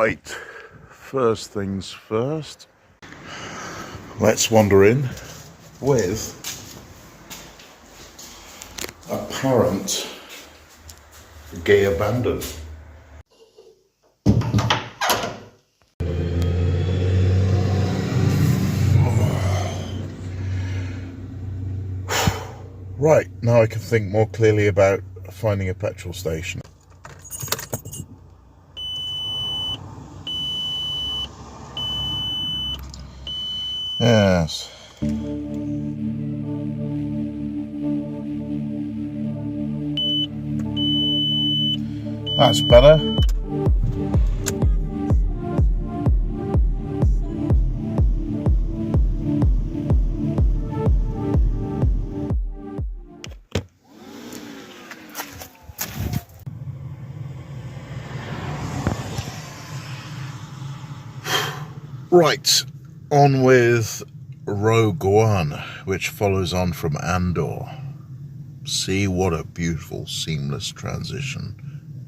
Right, first things first. Let's wander in with apparent gay abandon. Right, now I can think more clearly about finding a petrol station. Yes. That's better. Right, on with Llangollen, which follows on from Andor. See what a beautiful seamless transition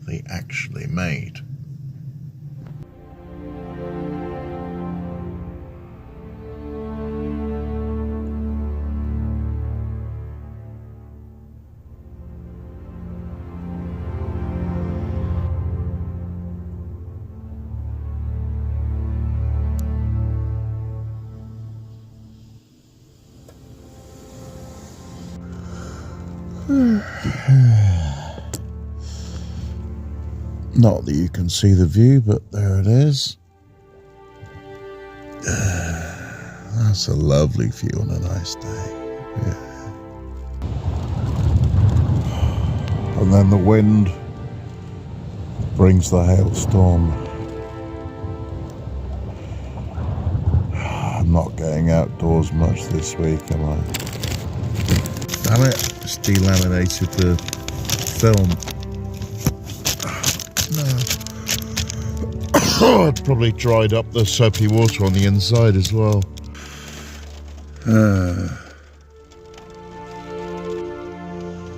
they actually made. Not that you can see the view, but there it is. That's a lovely view on a nice day. Yeah. And then the wind brings the hailstorm. I'm not getting outdoors much this week, am I? Damn it, it's delaminated the film. No. I'd probably dried up the soapy water on the inside as well.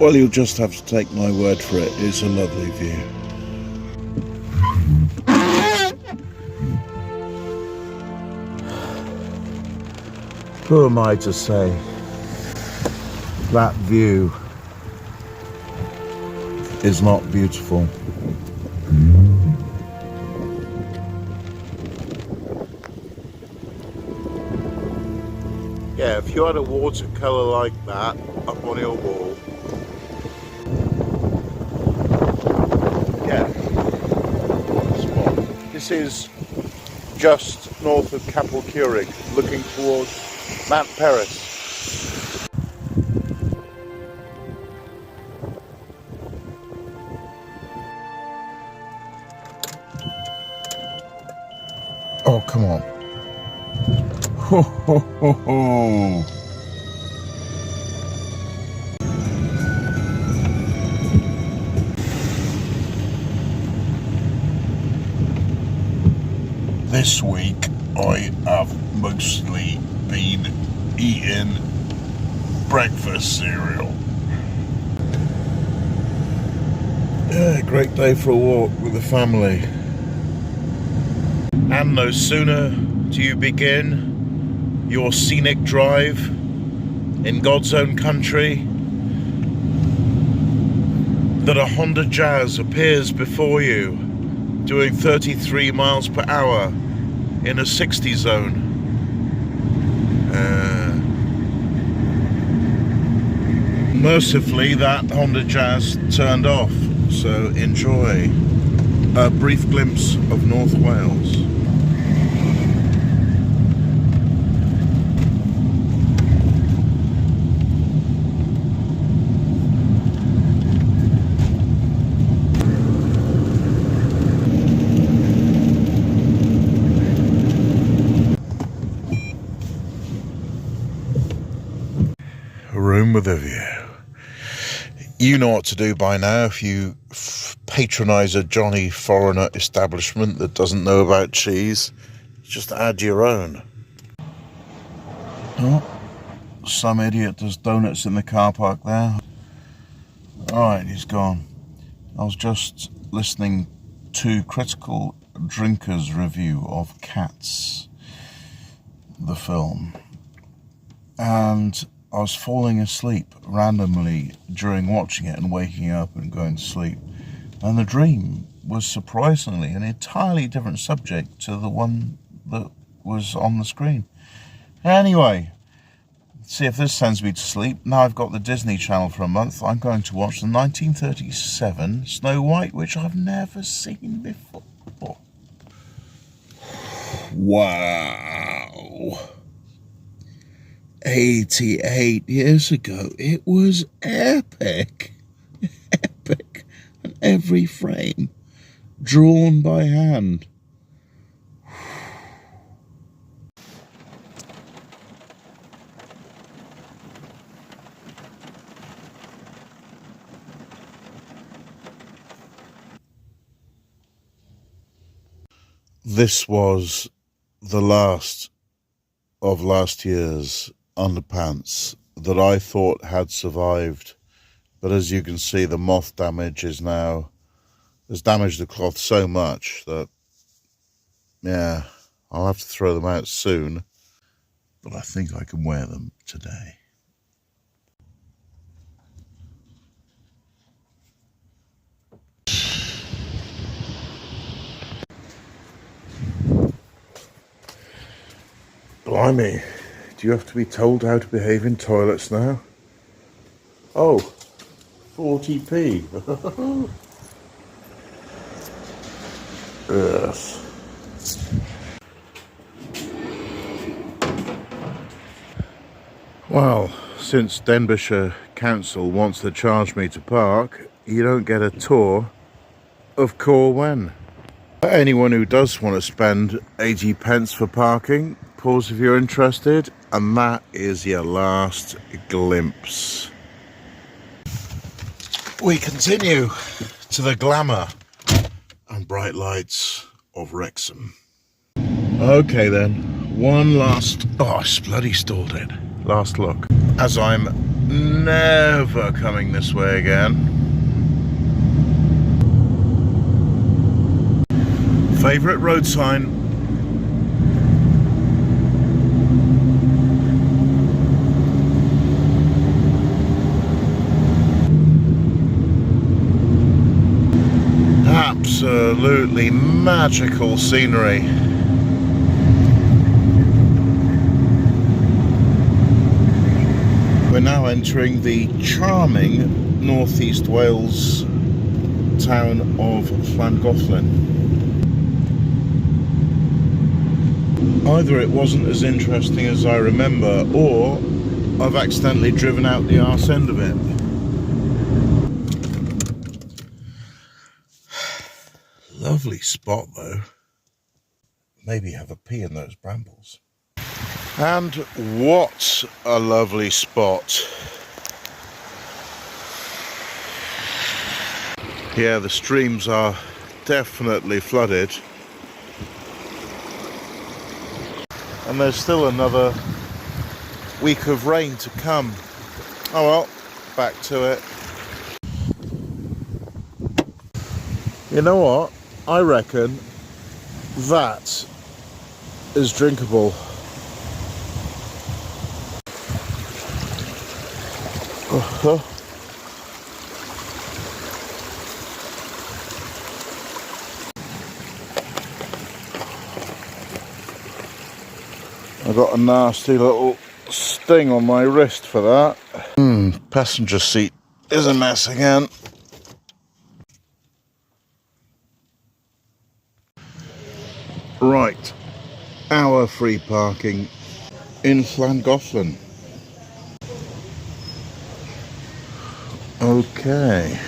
Well, you'll just have to take my word for it. It's a lovely view. Who am I to say that view is not beautiful? Yeah, if you had a watercolour like that up on your wall, yeah, spot. This is just north of Capel Curig, looking towards Mount Paris. Oh, come on. Ho, ho, ho, ho. This week I have mostly been eating breakfast cereal. Yeah, great day for a walk with the family. And no sooner do you begin your scenic drive in God's own country that a Honda Jazz appears before you doing 33 miles per hour in a 60 zone. Mercifully, that Honda Jazz turned off, so enjoy a brief glimpse of North Wales. A room with a view. You know what to do by now if you patronise a Johnny foreigner establishment that doesn't know about cheese. Just add your own. Oh, some idiot does donuts in the car park there. Alright, he's gone. I was just listening to critical drinker's review of Cats, the film, and I was falling asleep randomly during watching it and waking up and going to sleep, and the dream was surprisingly an entirely different subject to the one that was on the screen. Anyway, see if this sends me to sleep. Now I've got the Disney Channel for a month. I'm going to watch the 1937 Snow White, which I've never seen before. Wow. 88 years ago. It was epic. Epic. And every frame drawn by hand. This was the last of last year's underpants that I thought had survived, but as you can see, the moth damage has damaged the cloth so much that, yeah, I'll have to throw them out soon, but I think I can wear them today. Blimey, do you have to be told how to behave in toilets now? Oh, 40p. Yes. Well, since Denbighshire Council wants to charge me to park, you don't get a tour of Corwen. Anyone who does want to spend 80 pence for parking, pause if you're interested, and that is your last glimpse. We continue to the glamour and bright lights of Wrexham. Okay then, one last, oh, I bloody stalled it, last look, as I'm never coming this way again. Favourite road sign. Absolutely magical scenery. We're now entering the charming northeast Wales town of Llangollen. Either it wasn't as interesting as I remember, or I've accidentally driven out the arse end of it. Lovely spot though. Maybe have a pee in those brambles. And what a lovely spot. Yeah, the streams are definitely flooded. And there's still another week of rain to come. Oh well, back to it. You know what? I reckon that is drinkable. I got a nasty little sting on my wrist for that. Passenger seat is a mess again. Right, our free parking in Llangollen. Okay.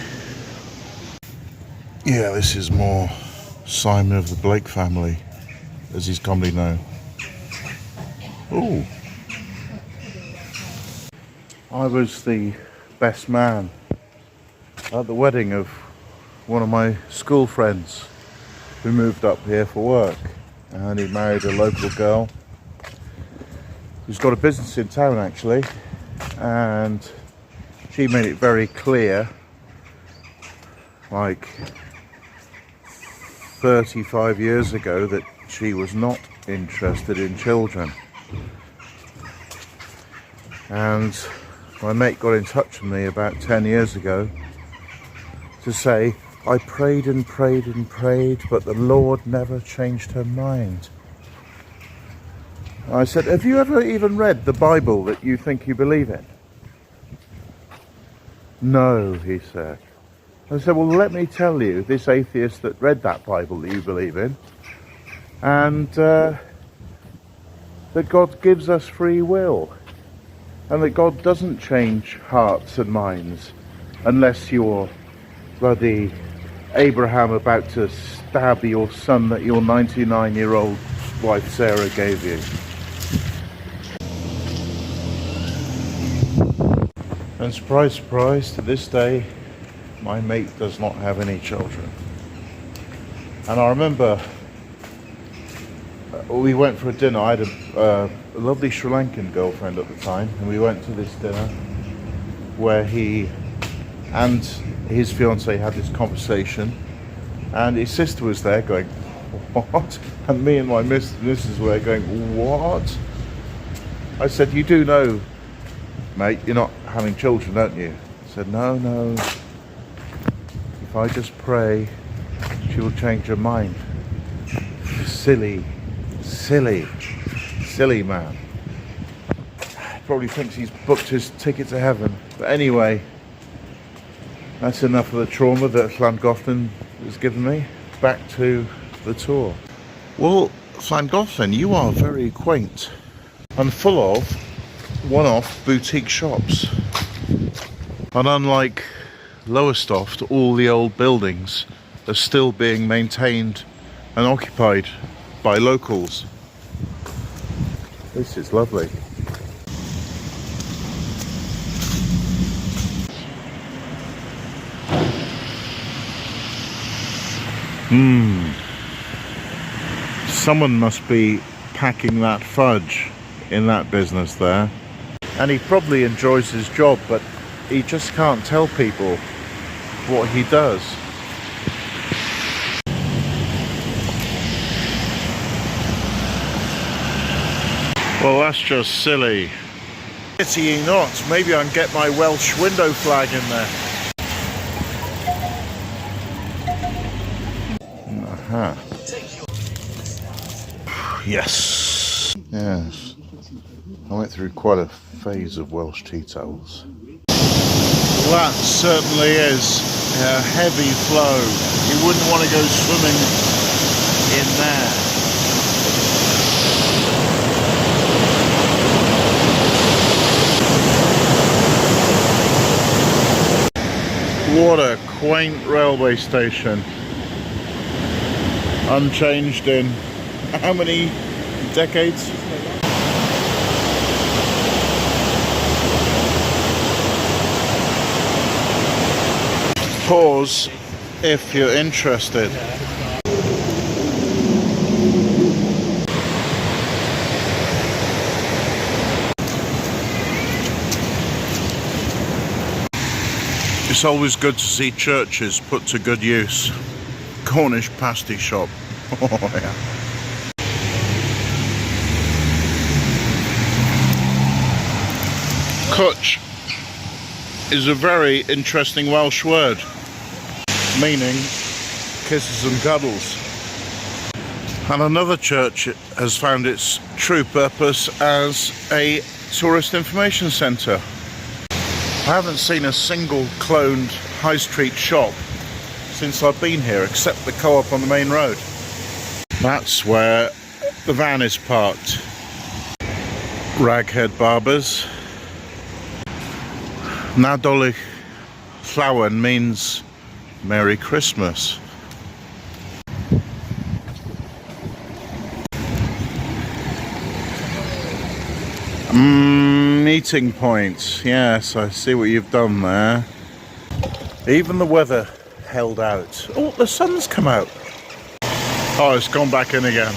Yeah, this is more Simon of the Blake family, as he's commonly known. Ooh. I was the best man at the wedding of one of my school friends who moved up here for work, and he married a local girl who's got a business in town actually, and she made it very clear, like, 35 years ago that she was not interested in children. And my mate got in touch with me about 10 years ago to say, I prayed and prayed and prayed, but the Lord never changed her mind. I said, have you ever even read the Bible that you think you believe in? No, he said. I said, well, let me tell you, this atheist that read that Bible that you believe in, and that God gives us free will, and that God doesn't change hearts and minds unless you're bloody Abraham about to stab your son that your 99-year-old wife Sarah gave you. And surprise, surprise, to this day, my mate does not have any children. And I remember we went for a dinner. I had a lovely Sri Lankan girlfriend at the time, and we went to this dinner where he and his fiancée had this conversation, and his sister was there going, what? And me and my missus were going, what? I said, you do know, mate, you're not having children, don't you? He said, no. If I just pray, she will change her mind. Silly man. Probably thinks he's booked his ticket to heaven. But anyway, that's enough of the trauma that Llangollen has given me. Back to the tour. Well, Llangollen, you are very quaint and full of one-off boutique shops. And unlike Lowestoft, all the old buildings are still being maintained and occupied by locals. This is lovely. Someone must be packing that fudge in that business there. And he probably enjoys his job, but he just can't tell people what he does. Well, that's just silly. Pity not. Maybe I can get my Welsh window flag in there. Aha. Yes. Yes. I went through quite a phase of Welsh tea towels. Well, that certainly is a heavy flow. You wouldn't want to go swimming in there. What a quaint railway station. Unchanged in how many decades? Pause if you're interested. It's always good to see churches put to good use. Cornish pasty shop. Oh yeah. Cwtch is a very interesting Welsh word, meaning kisses and cuddles. And another church has found its true purpose as a tourist information centre. I haven't seen a single cloned high street shop since I've been here, except the co-op on the main road. That's where the van is parked. Raghead Barbers. Nadolig Llawen means Merry Christmas. Meeting points. Yes, I see what you've done there. Even the weather held out. Oh, the sun's come out. Oh, it's gone back in again.